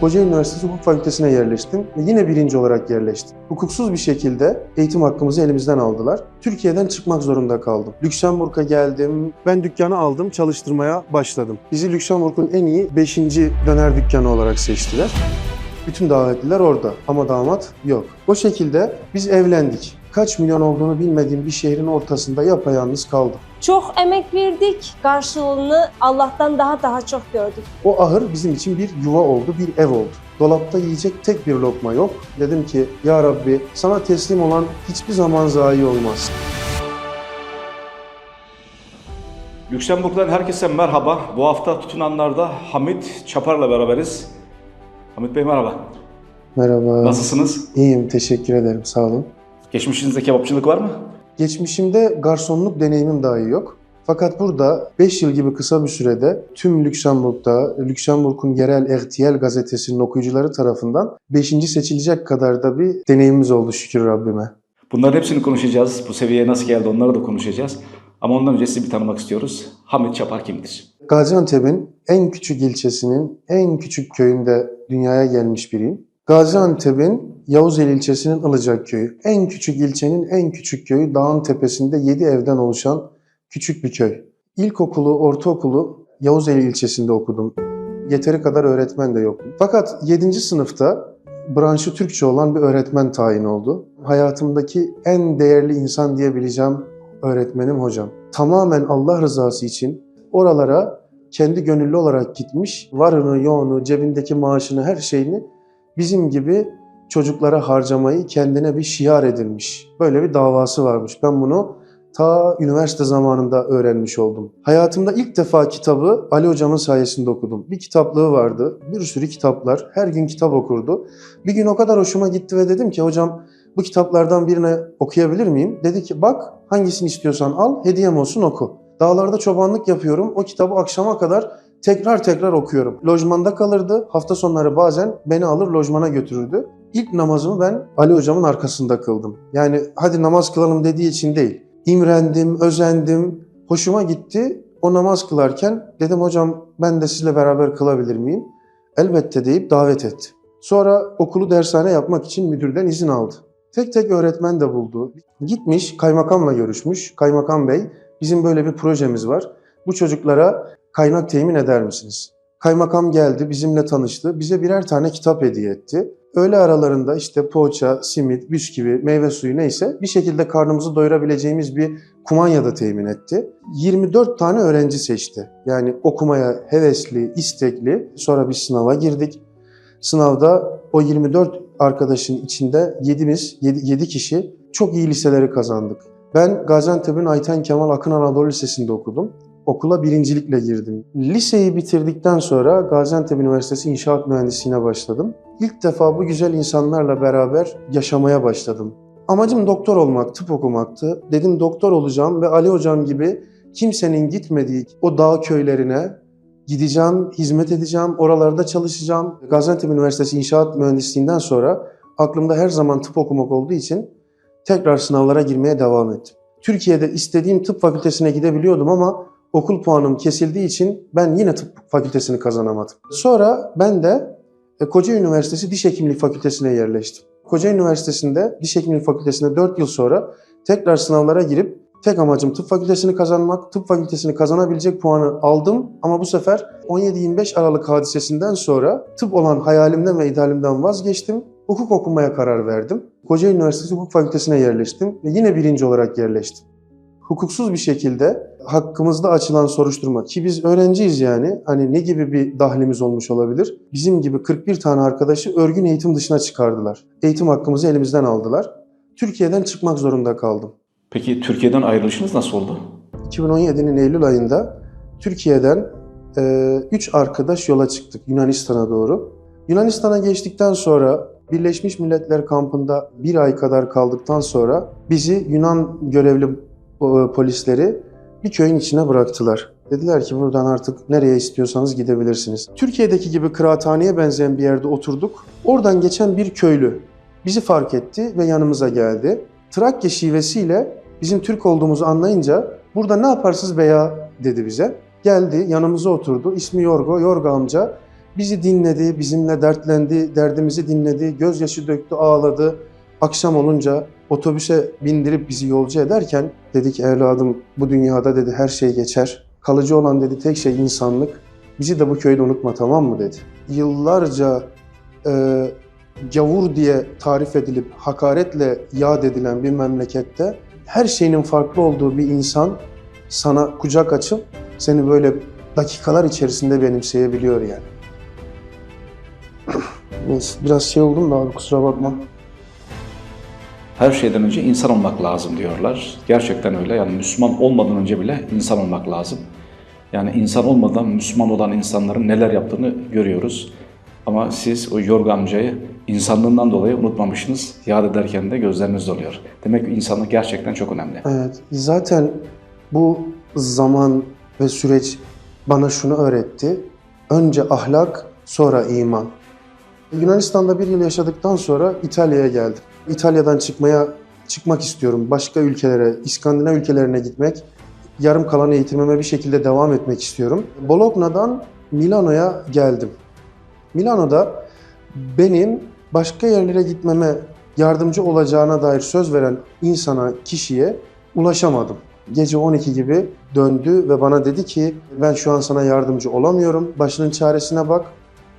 Kocaeli Üniversitesi Hukuk Fakültesine yerleştim ve yine birinci olarak yerleştim. Hukuksuz bir şekilde eğitim hakkımızı elimizden aldılar. Türkiye'den çıkmak zorunda kaldım. Lüksemburg'a geldim. Ben dükkanı aldım, çalıştırmaya başladım. Bizi Lüksemburg'un en iyi 5. döner dükkanı olarak seçtiler. Bütün davetliler orada ama damat yok. O şekilde biz evlendik. Kaç milyon olduğunu bilmediğim bir şehrin ortasında yapayalnız kaldım. Çok emek verdik, karşılığını Allah'tan daha çok gördük. O ahır bizim için bir yuva oldu, bir ev oldu. Dolapta yiyecek tek bir lokma yok. Dedim ki, Ya Rabbi sana teslim olan hiçbir zaman zayi olmaz. Lüksemburg'dan herkese merhaba. Bu hafta tutunanlarda Hamit Çapar'la beraberiz. Hamit Bey merhaba. Merhaba. Nasılsınız? İyiyim, teşekkür ederim, sağ olun. Geçmişinizde kebapçılık var mı? Geçmişimde garsonluk deneyimim dahi yok. Fakat burada 5 yıl gibi kısa bir sürede tüm Lüksemburg'da, Lüksemburg'un yerel RTL gazetesinin okuyucuları tarafından 5. seçilecek kadar da bir deneyimimiz oldu şükür Rabbime. Bunların hepsini konuşacağız. Bu seviyeye nasıl geldi onları da konuşacağız. Ama ondan önce sizi bir tanımak istiyoruz. Hamit Çapar kimdir? Gaziantep'in en küçük ilçesinin en küçük köyünde dünyaya gelmiş biriyim. Gaziantep'in Yavuzeli ilçesinin Ilıcak köyü. En küçük ilçenin en küçük köyü, dağın tepesinde 7 evden oluşan küçük bir köy. İlkokulu, ortaokulu Yavuzeli ilçesinde okudum. Yeteri kadar öğretmen de yoktu. Fakat 7. sınıfta branşı Türkçe olan bir öğretmen tayin oldu. Hayatımdaki en değerli insan diyebileceğim öğretmenim hocam. Tamamen Allah rızası için oralara kendi gönüllü olarak gitmiş, varını, yoğunu, cebindeki maaşını, her şeyini bizim gibi çocuklara harcamayı kendine bir şiar edilmiş. Böyle bir davası varmış. Ben bunu ta üniversite zamanında öğrenmiş oldum. Hayatımda ilk defa kitabı Ali hocamın sayesinde okudum. Bir kitaplığı vardı, bir sürü kitaplar, her gün kitap okurdu. Bir gün o kadar hoşuma gitti ve dedim ki hocam bu kitaplardan birini okuyabilir miyim? Dedi ki bak hangisini istiyorsan al, hediyem olsun oku. Dağlarda çobanlık yapıyorum, o kitabı akşama kadar tekrar okuyorum. Lojmanda kalırdı, hafta sonları bazen beni alır lojmana götürürdü. İlk namazımı ben Ali hocamın arkasında kıldım. Yani hadi namaz kılalım dediği için değil. İmrendim, özendim, hoşuma gitti. O namaz kılarken dedim hocam ben de sizle beraber kılabilir miyim? Elbette deyip davet etti. Sonra okulu dershane yapmak için müdürden izin aldı. Tek tek öğretmen de buldu. Gitmiş kaymakamla görüşmüş. Kaymakam bey bizim böyle bir projemiz var. Bu çocuklara kaynak temin eder misiniz? Kaymakam geldi, bizimle tanıştı. Bize birer tane kitap hediye etti. Öğle aralarında işte poğaça, simit, bisküvi, meyve suyu neyse bir şekilde karnımızı doyurabileceğimiz bir kumanya da temin etti. 24 tane öğrenci seçti. Yani okumaya hevesli, istekli. Sonra bir sınava girdik. Sınavda o 24 arkadaşın içinde 7 kişi çok iyi liseleri kazandık. Ben Gaziantep'in Ayten Kemal Akın Anadolu Lisesi'nde okudum. Okula birincilikle girdim. Liseyi bitirdikten sonra Gaziantep Üniversitesi İnşaat Mühendisliğine başladım. İlk defa bu güzel insanlarla beraber yaşamaya başladım. Amacım doktor olmak, tıp okumaktı. Dedim doktor olacağım ve Ali hocam gibi kimsenin gitmediği o dağ köylerine gideceğim, hizmet edeceğim, oralarda çalışacağım. Gaziantep Üniversitesi İnşaat Mühendisliğinden sonra aklımda her zaman tıp okumak olduğu için tekrar sınavlara girmeye devam ettim. Türkiye'de istediğim tıp fakültesine gidebiliyordum ama okul puanım kesildiği için ben yine tıp fakültesini kazanamadım. Sonra ben de Kocaeli Üniversitesi Diş Hekimliği Fakültesine yerleştim. Kocaeli Üniversitesi'nde Diş Hekimliği Fakültesinde 4 yıl sonra tekrar sınavlara girip tek amacım tıp fakültesini kazanmak. Tıp fakültesini kazanabilecek puanı aldım ama bu sefer 17-25 Aralık hadisesinden sonra tıp olan hayalimden ve idealimden vazgeçtim. Hukuk okumaya karar verdim. Kocaeli Üniversitesi Hukuk Fakültesine yerleştim ve yine birinci olarak yerleştim. Hukuksuz bir şekilde hakkımızda açılan soruşturma ki biz öğrenciyiz yani hani ne gibi bir dahlimiz olmuş olabilir? Bizim gibi 41 tane arkadaşı örgün eğitim dışına çıkardılar. Eğitim hakkımızı elimizden aldılar. Türkiye'den çıkmak zorunda kaldım. Peki Türkiye'den ayrılışınız nasıl oldu? 2017'nin Eylül ayında Türkiye'den 3 arkadaş yola çıktık Yunanistan'a doğru. Yunanistan'a geçtikten sonra Birleşmiş Milletler kampında 1 ay kadar kaldıktan sonra bizi Yunan görevli polisleri bir köyün içine bıraktılar. Dediler ki buradan artık nereye istiyorsanız gidebilirsiniz. Türkiye'deki gibi kıraathaneye benzeyen bir yerde oturduk. Oradan geçen bir köylü bizi fark etti ve yanımıza geldi. Trakya şivesiyle bizim Türk olduğumuzu anlayınca burada ne yaparsınız beya dedi bize. Geldi yanımıza oturdu. İsmi Yorgo. Yorgo amca Bizi dinledi, bizimle dertlendi, derdimizi dinledi, gözyaşı döktü, ağladı. Akşam olunca otobüse bindirip bizi yolcu ederken dedi ki evladım bu dünyada dedi her şey geçer. Kalıcı olan dedi tek şey insanlık. Bizi de bu köyde unutma tamam mı dedi. Yıllarca gavur diye tarif edilip hakaretle yad edilen bir memlekette her şeyinin farklı olduğu bir insan sana kucak açıp seni böyle dakikalar içerisinde benimseyebiliyor yani. Neyse, biraz şey oldum da abi kusura bakma. Her şeyden önce insan olmak lazım diyorlar. Gerçekten öyle. Yani Müslüman olmadan önce bile insan olmak lazım. Yani insan olmadan Müslüman olan insanların neler yaptığını görüyoruz. Ama siz o Yorga amcayı insanlığından dolayı unutmamışsınız. Yad ederken de gözleriniz doluyor. Demek ki insanlık gerçekten çok önemli. Evet, zaten bu zaman ve süreç bana şunu öğretti. Önce ahlak, sonra iman. Yunanistan'da bir yıl yaşadıktan sonra İtalya'ya geldim. İtalya'dan çıkmak istiyorum. Başka ülkelere, İskandinav ülkelerine gitmek, yarım kalan eğitimime bir şekilde devam etmek istiyorum. Bologna'dan Milano'ya geldim. Milano'da benim başka yerlere gitmeme yardımcı olacağına dair söz veren insana, kişiye ulaşamadım. Gece 12 gibi döndü ve bana dedi ki ben şu an sana yardımcı olamıyorum. Başının çaresine bak.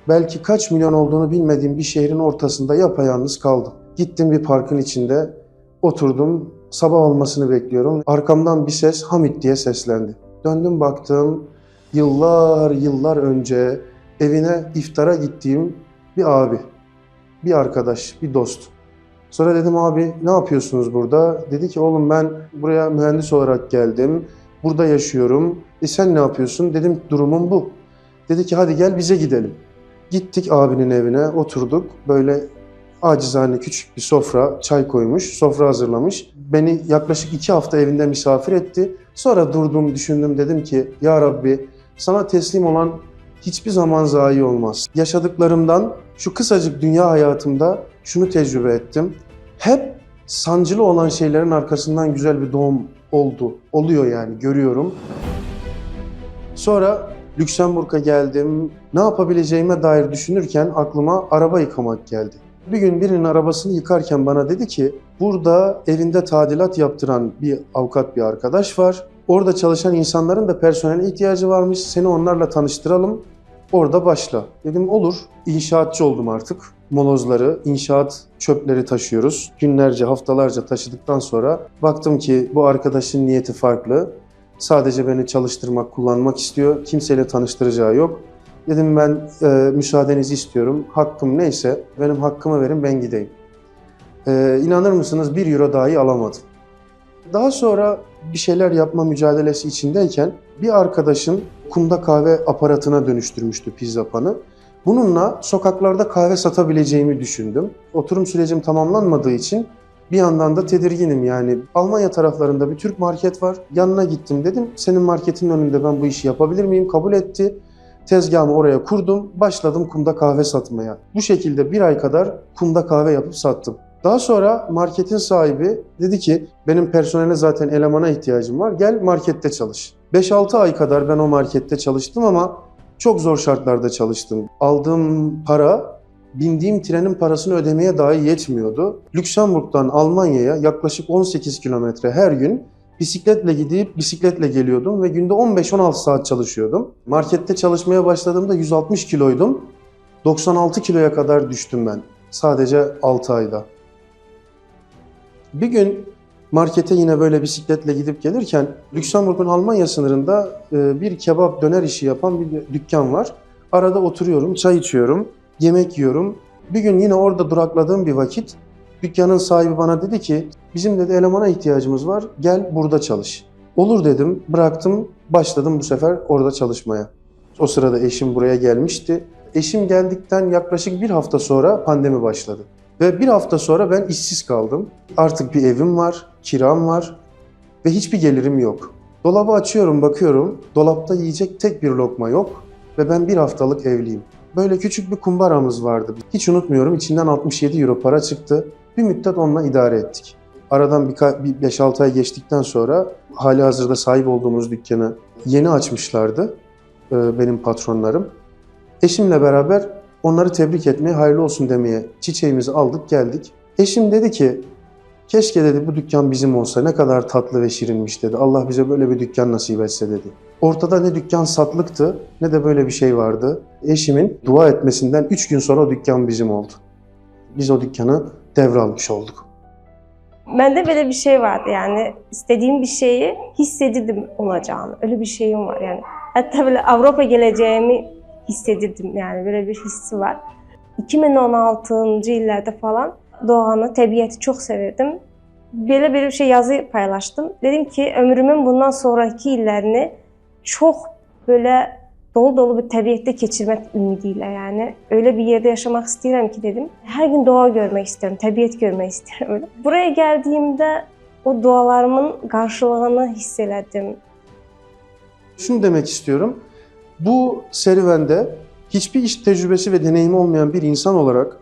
Belki kaç milyon olduğunu bilmediğim bir şehrin ortasında yapayalnız kaldım. Gittim bir parkın içinde oturdum. Sabah olmasını bekliyorum. Arkamdan bir ses Hamit diye seslendi. Döndüm baktım. Yıllar önce evine iftara gittiğim bir abi, bir arkadaş, bir dost. Sonra dedim abi ne yapıyorsunuz burada? Dedi ki oğlum ben buraya mühendis olarak geldim. Burada yaşıyorum. Sen ne yapıyorsun? Dedim durumum bu. Dedi ki hadi gel bize gidelim. Gittik abinin evine oturduk. Böyle acizane küçük bir sofra, çay koymuş, sofra hazırlamış. Beni yaklaşık 2 hafta evinde misafir etti. Sonra durdum, düşündüm dedim ki ya Rabbi sana teslim olan hiçbir zaman zayi olmaz. Yaşadıklarımdan şu kısacık dünya hayatımda şunu tecrübe ettim. Hep sancılı olan şeylerin arkasından güzel bir doğum oluyor yani görüyorum. Sonra Lüksemburg'a geldim. Ne yapabileceğime dair düşünürken aklıma araba yıkamak geldi. Bir gün birinin arabasını yıkarken bana dedi ki burada evinde tadilat yaptıran bir avukat bir arkadaş var. Orada çalışan insanların da personele ihtiyacı varmış. Seni onlarla tanıştıralım. Orada başla. Dedim olur. İnşaatçı oldum artık. Molozları, inşaat çöpleri taşıyoruz. Günlerce, haftalarca taşıdıktan sonra baktım ki bu arkadaşın niyeti farklı. Sadece beni çalıştırmak, kullanmak istiyor. Kimseyle tanıştıracağı yok. Dedim ben müsaadenizi istiyorum. Hakkım neyse benim hakkımı verin ben gideyim. İnanır mısınız 1 euro dahi alamadım. Daha sonra bir şeyler yapma mücadelesi içindeyken bir arkadaşım kumda kahve aparatına dönüştürmüştü pizzapanı. Bununla sokaklarda kahve satabileceğimi düşündüm. Oturum sürecim tamamlanmadığı için bir yandan da tedirginim yani. Almanya taraflarında bir Türk market var. Yanına gittim dedim senin marketin önünde ben bu işi yapabilir miyim? Kabul etti. Tezgahımı oraya kurdum. Başladım kumda kahve satmaya. Bu şekilde 1 ay kadar kumda kahve yapıp sattım. Daha sonra marketin sahibi dedi ki benim personele zaten elemana ihtiyacım var. Gel markette çalış. 5-6 ay kadar ben o markette çalıştım ama çok zor şartlarda çalıştım. Aldığım para bindiğim trenin parasını ödemeye dahi yetmiyordu. Lüksemburg'dan Almanya'ya yaklaşık 18 kilometre her gün bisikletle gidip bisikletle geliyordum ve günde 15-16 saat çalışıyordum. Markette çalışmaya başladığımda 160 kiloydum. 96 kiloya kadar düştüm ben. Sadece 6 ayda. Bir gün markete yine böyle bisikletle gidip gelirken Lüksemburg'un Almanya sınırında bir kebap döner işi yapan bir dükkan var. Arada oturuyorum, çay içiyorum, yemek yiyorum. Bir gün yine orada durakladığım bir vakit dükkanın sahibi bana dedi ki bizim dedi elemana ihtiyacımız var gel burada çalış. Olur dedim bıraktım başladım bu sefer orada çalışmaya. O sırada eşim buraya gelmişti. Eşim geldikten yaklaşık 1 hafta sonra pandemi başladı. Ve 1 hafta sonra ben işsiz kaldım. Artık bir evim var, kiram var ve hiçbir gelirim yok. Dolabı açıyorum, bakıyorum. Dolapta yiyecek tek bir lokma yok ve ben 1 haftalık evliyim. Böyle küçük bir kumbaramız vardı. Hiç unutmuyorum, içinden 67 euro para çıktı. Bir müddet onunla idare ettik. Aradan bir 5-6 ay geçtikten sonra halihazırda sahip olduğumuz dükkanı yeni açmışlardı benim patronlarım. Eşimle beraber onları tebrik etmeye, hayırlı olsun demeye çiçeğimizi aldık geldik. Eşim dedi ki, keşke dedi bu dükkan bizim olsa, ne kadar tatlı ve şirinmiş dedi. Allah bize böyle bir dükkan nasip etse dedi. Ortada ne dükkan satlıktı ne de böyle bir şey vardı. Eşimin dua etmesinden 3 gün sonra o dükkan bizim oldu. Biz o dükkanı devralmış olduk. Bende böyle bir şey vardı, yani istediğim bir şeyi hissedirdim olacağını. Öyle bir şeyim var yani. Hatta böyle Avrupa geleceğimi hissedirdim, yani böyle bir hissi var. 2016. yıllarda falan doğanı, tabiatı çok severdim. Böyle bir şey yazı paylaştım. Dedim ki ömrümün bundan sonraki yıllarını çok böyle dolu dolu bir tabiatta geçirmek ümidiyle, yani öyle bir yerde yaşamak istiyorum ki dedim. Her gün doğa görmek istiyorum, tabiat görmek istiyorum öyle. Buraya geldiğimde o dualarımın karşılığını hissederdim. Şunu demek istiyorum. Bu serüvende hiçbir iş tecrübesi ve deneyimi olmayan bir insan olarak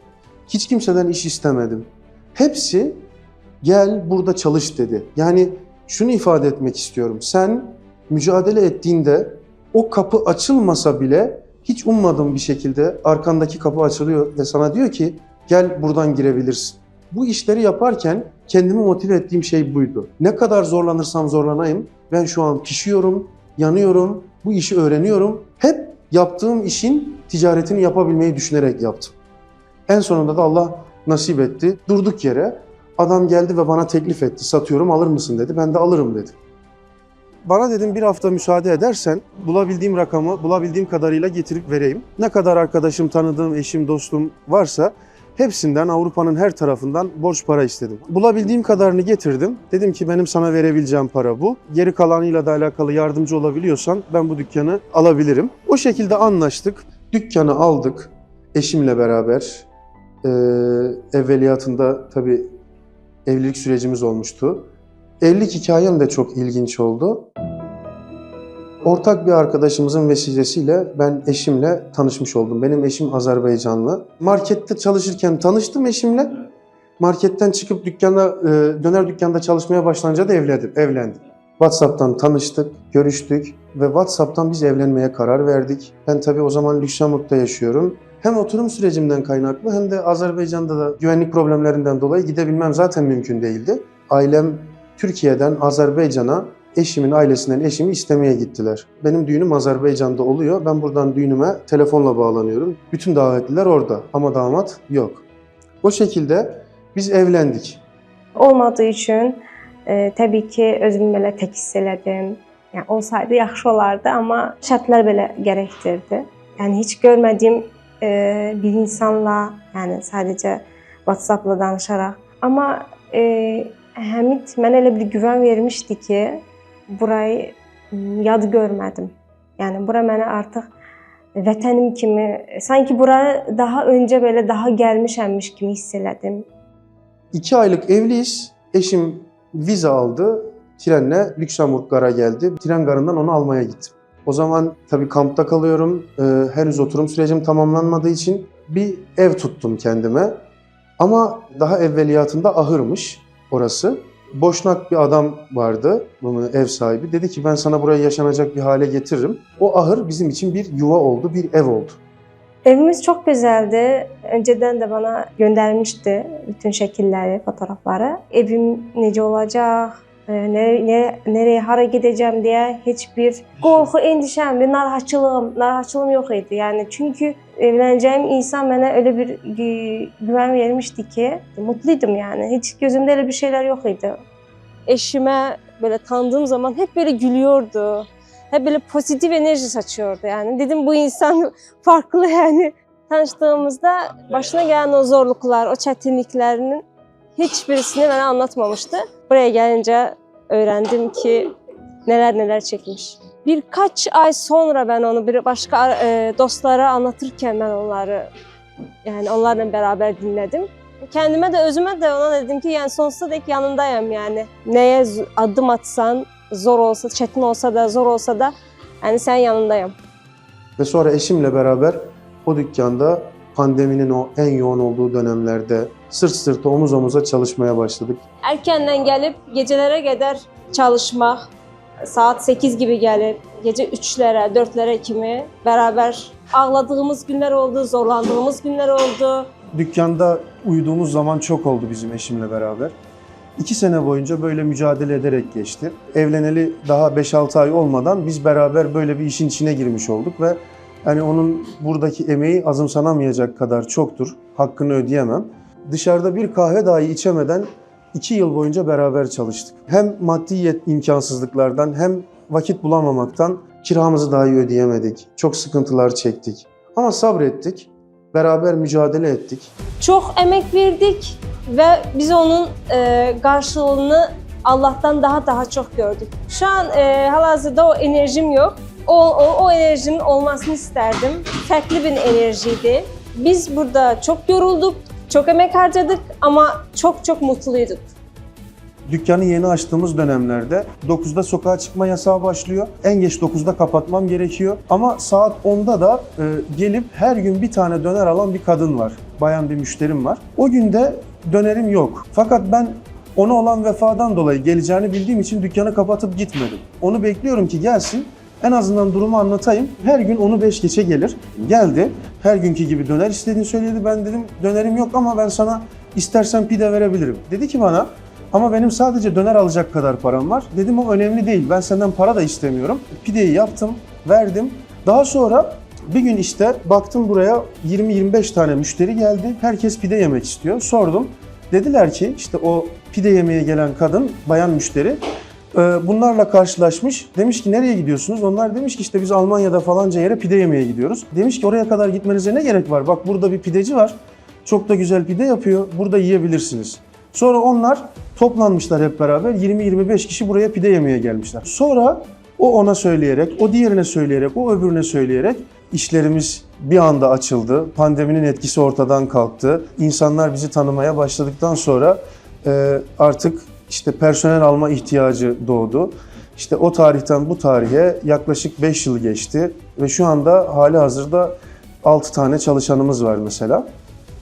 hiç kimseden iş istemedim. Hepsi gel burada çalış dedi. Yani şunu ifade etmek istiyorum. Sen mücadele ettiğinde o kapı açılmasa bile hiç ummadığın bir şekilde arkandaki kapı açılıyor ve sana diyor ki gel buradan girebilirsin. Bu işleri yaparken kendimi motive ettiğim şey buydu. Ne kadar zorlanırsam zorlanayım ben şu an pişiyorum, yanıyorum, bu işi öğreniyorum. Hep yaptığım işin ticaretini yapabilmeyi düşünerek yaptım. En sonunda da Allah nasip etti. Durduk yere adam geldi ve bana teklif etti. Satıyorum, alır mısın dedi. Ben de alırım dedim. Bana dedim bir hafta müsaade edersen bulabildiğim rakamı bulabildiğim kadarıyla getirip vereyim. Ne kadar arkadaşım, tanıdığım, eşim, dostum varsa hepsinden, Avrupa'nın her tarafından borç para istedim. Bulabildiğim kadarını getirdim. Dedim ki benim sana verebileceğim para bu. Geri kalanıyla da alakalı yardımcı olabiliyorsan ben bu dükkanı alabilirim. O şekilde anlaştık. Dükkanı aldık eşimle beraber. Evveliyatında tabii evlilik sürecimiz olmuştu. Evlilik hikayem de çok ilginç oldu. Ortak bir arkadaşımızın vesilesiyle ben eşimle tanışmış oldum. Benim eşim Azerbaycanlı. Markette çalışırken tanıştım eşimle. Marketten çıkıp döner dükkanda çalışmaya başlayınca da evlendim. WhatsApp'tan tanıştık, görüştük ve WhatsApp'tan biz evlenmeye karar verdik. Ben tabii o zaman Lüksemburg'da yaşıyorum. Hem oturum sürecimden kaynaklı hem de Azerbaycan'da da güvenlik problemlerinden dolayı gidebilmem zaten mümkün değildi. Ailem Türkiye'den Azerbaycan'a eşimin ailesinden eşimi istemeye gittiler. Benim düğünüm Azerbaycan'da oluyor. Ben buradan düğünüme telefonla bağlanıyorum. Bütün davetliler orada ama damat yok. O şekilde biz evlendik. Olmadığı için tabii ki özümü belə tek hisseledim. Yani olsaydı yaxşı olardı ama şartlar belə gerektirdi. Yani hiç görmediğim bir insanla, yani sadece WhatsApp'la danışarak. Ama Həmid mənə elə bir güvən vermişdi ki, burayı yad görmədim. Yani bura mənə artıq vətənim kimi, sanki buraya daha önce belə daha gəlmişəmmiş kimi hiss elədim. 2 aylık evliyiz. Eşim vize aldı. Trenle Lüksemburg gara geldi. Tren garından onu almaya gittim. O zaman tabii kampta kalıyorum. Henüz oturum sürecim tamamlanmadığı için bir ev tuttum kendime. Ama daha evveliyatında ahırmış orası. Boşnak bir adam vardı, ev sahibi. Dedi ki ben sana burayı yaşanacak bir hale getiririm. O ahır bizim için bir yuva oldu, bir ev oldu. Evimiz çok güzeldi. Önceden de bana göndermişti bütün şekilleri, fotoğrafları. Evim necə olacaq, nereye, hara gideceğim diye hiçbir korku, endişem, bir narahatçılığım yok idi. Yani çünkü evleneceğim insan bana öyle bir güven vermişti ki mutluydum yani. Hiç gözümde öyle bir şeyler yok idi. Eşime böyle tanıdığım zaman hep böyle gülüyordu. Hep böyle pozitif enerji saçıyordu yani. Dedim bu insan farklı yani. Tanıştığımızda başına gelen o zorluklar, o çetinliklerinin hiçbirisini bana anlatmamıştı. Buraya gelince öğrendim ki neler çekmiş. Birkaç ay sonra ben onu bir başka dostlara anlatırken ben onlarla beraber dinledim. Kendime de özüme de ona dedim ki yani sonsuza dek yanındayım yani. Neye adım atsan zor olsa, çetin olsa da zor olsa da yani sen yanındayım. Ve sonra eşimle beraber o dükkanda pandeminin o en yoğun olduğu dönemlerde sırt sırta omuz omuza çalışmaya başladık. Erkenden gelip gecelere kadar çalışmak, saat 8 gibi gelip gece 3'lere 4'lere kimi beraber ağladığımız günler oldu, zorlandığımız günler oldu. Dükkanda uyuduğumuz zaman çok oldu bizim eşimle beraber. 2 sene boyunca böyle mücadele ederek geçti. Evleneli daha 5-6 ay olmadan biz beraber böyle bir işin içine girmiş olduk ve yani onun buradaki emeği azımsanamayacak kadar çoktur. Hakkını ödeyemem. Dışarıda bir kahve dahi içemeden 2 yıl boyunca beraber çalıştık. Hem maddi imkansızlıklardan hem vakit bulamamaktan kiramızı dahi ödeyemedik. Çok sıkıntılar çektik. Ama sabrettik. Beraber mücadele ettik. Çok emek verdik ve biz onun karşılığını Allah'tan daha çok gördük. Şu an halihazırda o enerjim yok. O enerjimin olmasını isterdim. Farklı bir enerjiydi. Biz burada çok yorulduk, çok emek harcadık ama çok mutluyduk. Dükkanı yeni açtığımız dönemlerde 9'da sokağa çıkma yasağı başlıyor. En geç 9'da kapatmam gerekiyor. Ama saat 10'da da gelip her gün bir tane döner alan bir kadın var. Bayan bir müşterim var. O günde dönerim yok. Fakat ben ona olan vefadan dolayı geleceğini bildiğim için dükkanı kapatıp gitmedim. Onu bekliyorum ki gelsin. En azından durumu anlatayım. Her gün onu 5 geçe gelir. Geldi. Her günkü gibi döner istediğini söyledi. Ben dedim dönerim yok ama ben sana istersen pide verebilirim. Dedi ki bana ama benim sadece döner alacak kadar param var. Dedim o önemli değil. Ben senden para da istemiyorum. Pideyi yaptım, verdim. Daha sonra bir gün işte baktım buraya 20-25 tane müşteri geldi. Herkes pide yemek istiyor. Sordum. Dediler ki işte o pide yemeye gelen kadın, bayan müşteri bunlarla karşılaşmış. Demiş ki nereye gidiyorsunuz? Onlar demiş ki işte biz Almanya'da falanca yere pide yemeye gidiyoruz. Demiş ki oraya kadar gitmenize ne gerek var? Bak burada bir pideci var. Çok da güzel pide yapıyor. Burada yiyebilirsiniz. Sonra onlar toplanmışlar hep beraber. 20-25 kişi buraya pide yemeye gelmişler. Sonra o ona söyleyerek, o diğerine söyleyerek, o öbürüne söyleyerek işlerimiz bir anda açıldı. Pandeminin etkisi ortadan kalktı. İnsanlar bizi tanımaya başladıktan sonra artık işte personel alma ihtiyacı doğdu. İşte o tarihten bu tarihe yaklaşık 5 yıl geçti ve şu anda hali hazırda 6 tane çalışanımız var mesela.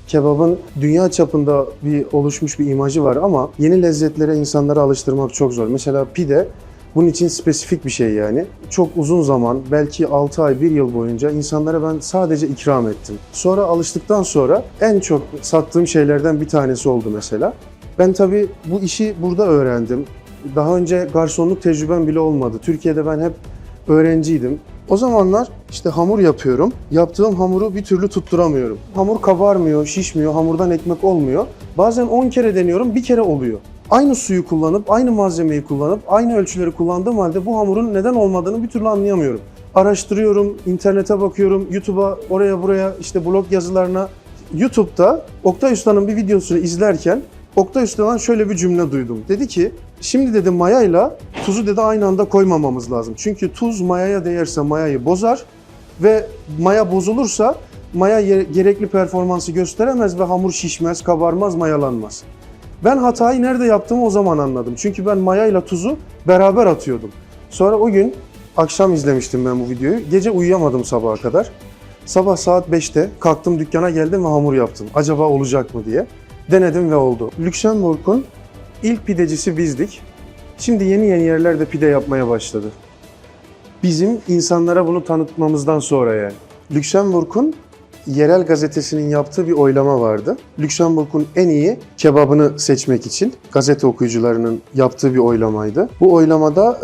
Kebabın dünya çapında oluşmuş bir imajı var ama yeni lezzetlere insanları alıştırmak çok zor. Mesela pide bunun için spesifik bir şey yani. Çok uzun zaman, belki 6 ay, 1 yıl boyunca insanlara ben sadece ikram ettim. Sonra alıştıktan sonra en çok sattığım şeylerden bir tanesi oldu mesela. Ben tabii bu işi burada öğrendim. Daha önce garsonluk tecrübem bile olmadı. Türkiye'de ben hep öğrenciydim. O zamanlar işte hamur yapıyorum. Yaptığım hamuru bir türlü tutturamıyorum. Hamur kabarmıyor, şişmiyor, hamurdan ekmek olmuyor. Bazen 10 kere deniyorum, bir kere oluyor. Aynı suyu kullanıp, aynı malzemeyi kullanıp, aynı ölçüleri kullandığım halde bu hamurun neden olmadığını bir türlü anlayamıyorum. Araştırıyorum, internete bakıyorum, YouTube'a, oraya buraya, işte blog yazılarına. YouTube'da Oktay Usta'nın bir videosunu izlerken Oktay Usta'dan şöyle bir cümle duydum. Dedi ki, şimdi dedi mayayla tuzu dedi aynı anda koymamamız lazım. Çünkü tuz mayaya değerse mayayı bozar ve maya bozulursa maya gerekli performansı gösteremez ve hamur şişmez, kabarmaz, mayalanmaz. Ben hatayı nerede yaptığımı o zaman anladım. Çünkü ben mayayla tuzu beraber atıyordum. Sonra o gün akşam izlemiştim ben bu videoyu. Gece uyuyamadım sabaha kadar. Sabah saat 5'te kalktım dükkana geldim ve hamur yaptım. Acaba olacak mı diye. Denedim ve oldu. Lüksemburg'un ilk pidecisi bizdik. Şimdi yeni yerlerde pide yapmaya başladı. Bizim insanlara bunu tanıtmamızdan sonra yani. Lüksemburg'un yerel gazetesinin yaptığı bir oylama vardı. Lüksemburg'un en iyi kebabını seçmek için gazete okuyucularının yaptığı bir oylamaydı. Bu oylamada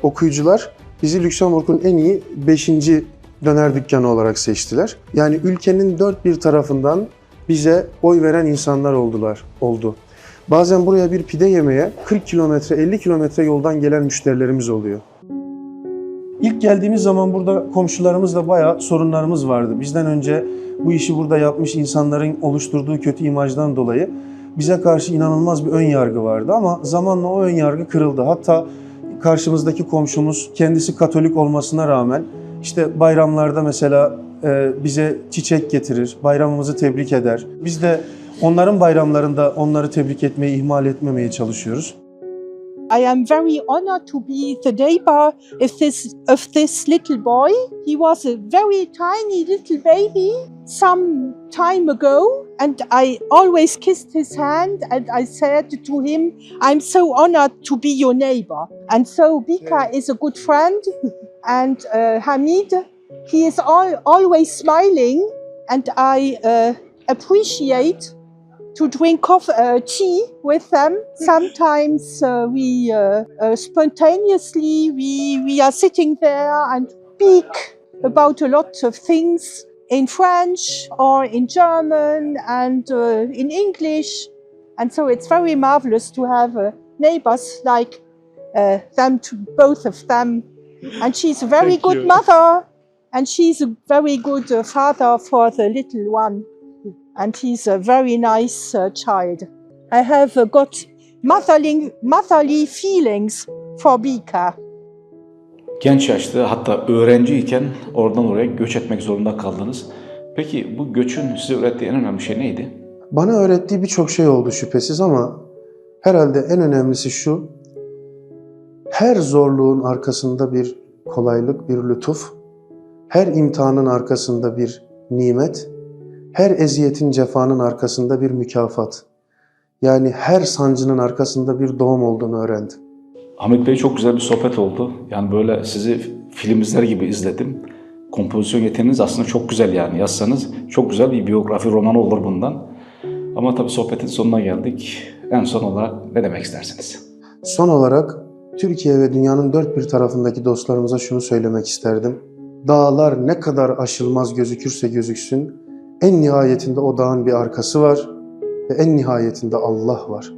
okuyucular bizi Lüksemburg'un en iyi 5. döner dükkanı olarak seçtiler. Yani ülkenin dört bir tarafından bize oy veren insanlar oldu. Bazen buraya bir pide yemeye 40 kilometre, 50 kilometre yoldan gelen müşterilerimiz oluyor. İlk geldiğimiz zaman burada komşularımızla bayağı sorunlarımız vardı. Bizden önce bu işi burada yapmış insanların oluşturduğu kötü imajdan dolayı bize karşı inanılmaz bir ön yargı vardı ama zamanla o ön yargı kırıldı. Hatta karşımızdaki komşumuz kendisi Katolik olmasına rağmen işte bayramlarda mesela bize çiçek getirir, bayramımızı tebrik eder. Biz de onların bayramlarında onları tebrik etmeyi, ihmal etmemeye çalışıyoruz. I am very honored to be the neighbor of this little boy. He was a very tiny little baby some time ago, and I always kissed his hand and I said to him, I'm so honored to be your neighbor. And so Bika is a good friend and Hamid he is always smiling, and I appreciate to drink tea with them. Sometimes we spontaneously we are sitting there and speak about a lot of things in French or in German and in English, and so it's very marvelous to have neighbors like them, both of them. And she's a very good mother, and she's a very good father for the little one. And he's a very nice child. I have got motherly feelings for Bika. Genç yaşta, hatta öğrenciyken oradan oraya göç etmek zorunda kaldınız. Peki bu göçün size öğrettiği en önemli şey neydi? Bana öğrettiği birçok şey oldu şüphesiz ama herhalde en önemlisi şu: her zorluğun arkasında bir kolaylık, bir lütuf, her imtihanın arkasında bir nimet, her eziyetin, cefanın arkasında bir mükafat. Yani her sancının arkasında bir doğum olduğunu öğrendim. Hamit Bey, çok güzel bir sohbet oldu. Yani böyle sizi film izler gibi izledim. Kompozisyon yeteneğiniz aslında çok güzel yani. Yazsanız çok güzel bir biyografi romanı olur bundan. Ama tabii sohbetin sonuna geldik. En son olarak ne demek istersiniz? Son olarak Türkiye ve dünyanın dört bir tarafındaki dostlarımıza şunu söylemek isterdim. Dağlar ne kadar aşılmaz gözükürse gözüksün, en nihayetinde o dağın bir arkası var ve en nihayetinde Allah var.